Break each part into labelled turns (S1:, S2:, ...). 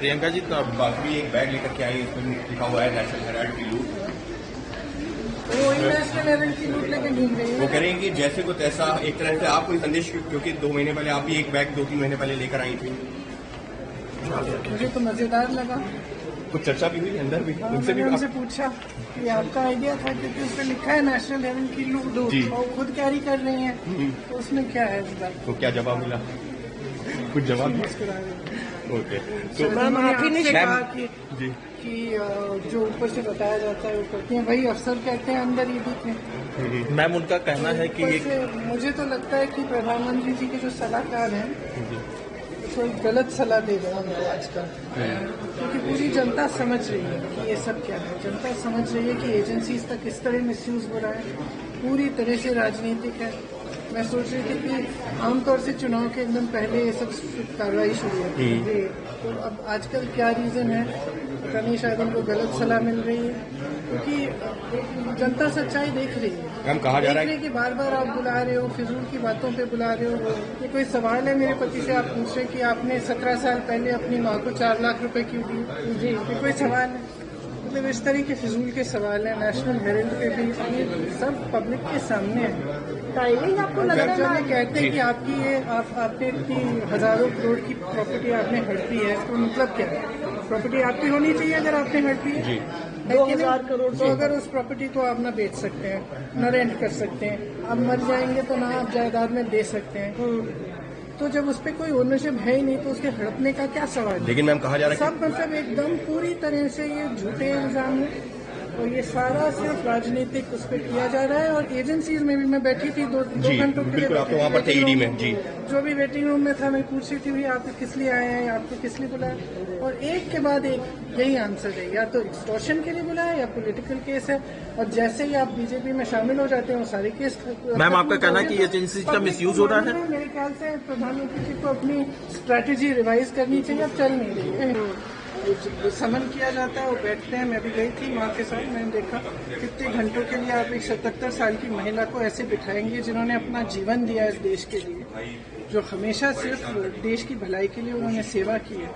S1: प्रियंका जी तो बाकी एक बैग लेकर के आई, उसमें लिखा हुआ है नेशनल हेराल्ड की लूट।
S2: वो नेशनल हेराल्ड की लूट लेके घूम रही है।
S1: वो कह रहे हैं कि जैसे को तैसा, एक तरह से आप कोई संदेश, क्योंकि 2 महीने पहले आप भी एक बैग 2-3 महीने पहले लेकर आई थी।
S2: मुझे तो मजेदार लगा।
S1: कुछ चर्चा भी हुई अंदर भी, उनसे भी
S2: मैंने उनसे पूछा कि आपका आइडिया था, क्योंकि उस पर लिखा है नेशनल हेराल्ड की लूट, और खुद कैरी कर रही हैं, तो उसमें क्या है इस बात?
S1: तो क्या जवाब मिला? कुछ जवाब? ओके, तो
S2: मैम आप ही ने कहा कि
S1: जी
S2: जो ऊपर से बताया जाता है वो करती हैं, वही अफसर कहते हैं अंदर ईडी के।
S3: मैम उनका कहना है कि
S2: ऊपर से मुझे तो लगता है कि प्रधानमंत्री जी के जो सलाहकार हैं तो गलत सलाह दे रहे हैं उनको आजकल, क्योंकि पूरी जनता समझ रही है कि ये सब क्या है। जनता समझ रही है कि एजेंसीज का किस तरह मिसयूज हो रहा है, पूरी तरह से राजनीतिक है। मैं सोच रही थी कि आमतौर से चुनाव के एकदम पहले ये सब कार्रवाई शुरू होती है, तो अब आजकल क्या रीजन है पता नहीं, शायद उनको गलत सलाह मिल रही है, क्योंकि जनता सच्चाई देख रही है।
S1: हम कहा जा रहा है
S2: कि बार बार आप बुला रहे हो, फिजूल की बातों पे बुला रहे हो। ये कोई सवाल है मेरे पति से आप पूछ रहे कि आपने 17 साल पहले अपनी माँ को 4 लाख रुपए क्यों दी? जी, ये कोई सवाल है? मतलब इस तरह के फिजूल के सवाल है। नेशनल हेराल्ड पे भी ये सब पब्लिक के सामने है। टाइमिंग आपको लग रहा है, जब ये कहते हैं कि आपकी ये आपने इतनी हजारों करोड़ की प्रॉपर्टी आपने हड़पी है, तो मतलब क्या है? प्रॉपर्टी आपकी होनी चाहिए अगर आपने हड़पी है। 2000 करोड़, तो अगर उस प्रॉपर्टी को आप न बेच सकते हैं, न रेंट कर सकते हैं, आप मर जाएंगे तो ना आप जायदाद में दे सकते हैं, तो जब उस पर कोई ओनरशिप है ही नहीं तो उसके हड़पने का क्या सवाल है?
S1: लेकिन मैम कहा जा रहा है
S2: सब मतलब एकदम पूरी तरह से ये झूठे इल्जाम है, और ये सारा सिर्फ राजनीतिक उस पर किया जा रहा है। और एजेंसीज में भी मैं बैठी थी दो घंटों के लिए,
S1: बिल्कुल, आप तो वहाँ पर थे ईडी में जी,
S2: जो भी वेटिंग रूम में था, मैं पूछ रही थी भी आप किस लिए आए हैं, आपको किस लिए बुलाया, और एक के बाद एक यही आंसर है, या तो एक्सटॉर्शन के लिए बुलाया या पॉलिटिकल केस है। और जैसे ही आप बीजेपी में शामिल हो जाते हैं वो सारे केस।
S3: मैम आपका कहना है कि एजेंसी का मिसयूज हो रहा है?
S2: मेरे ख्याल से प्रधानमंत्री जी को अपनी स्ट्रैटेजी रिवाइज करनी चाहिए, अब चल नहीं रही है। समन किया जाता है, वो बैठते हैं। मैं भी गई थी माँ के साथ, मैंने देखा कितने घंटों के लिए आप एक 77 साल की महिला को ऐसे बिठाएंगे जिन्होंने अपना जीवन दिया इस देश के लिए, जो हमेशा सिर्फ देश की भलाई के लिए उन्होंने सेवा की है।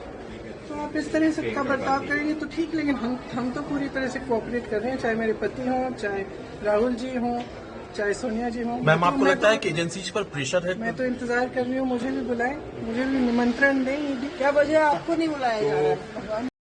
S2: तो आप इस तरह से का बर्ताव करेंगे तो ठीक, लेकिन हम तो पूरी तरह से कोऑपरेट कर रहे हैं, चाहे मेरे पति हों, चाहे राहुल जी हों, चाहे सोनिया जी हों।
S3: मैम आपको लगता है कि एजेंसीज पर प्रेशर है?
S2: मैं तो इंतजार कर रही हूँ, मुझे भी बुलाएं, मुझे भी निमंत्रण दें। क्या वजह आपको नहीं बुलाया जा रहा है?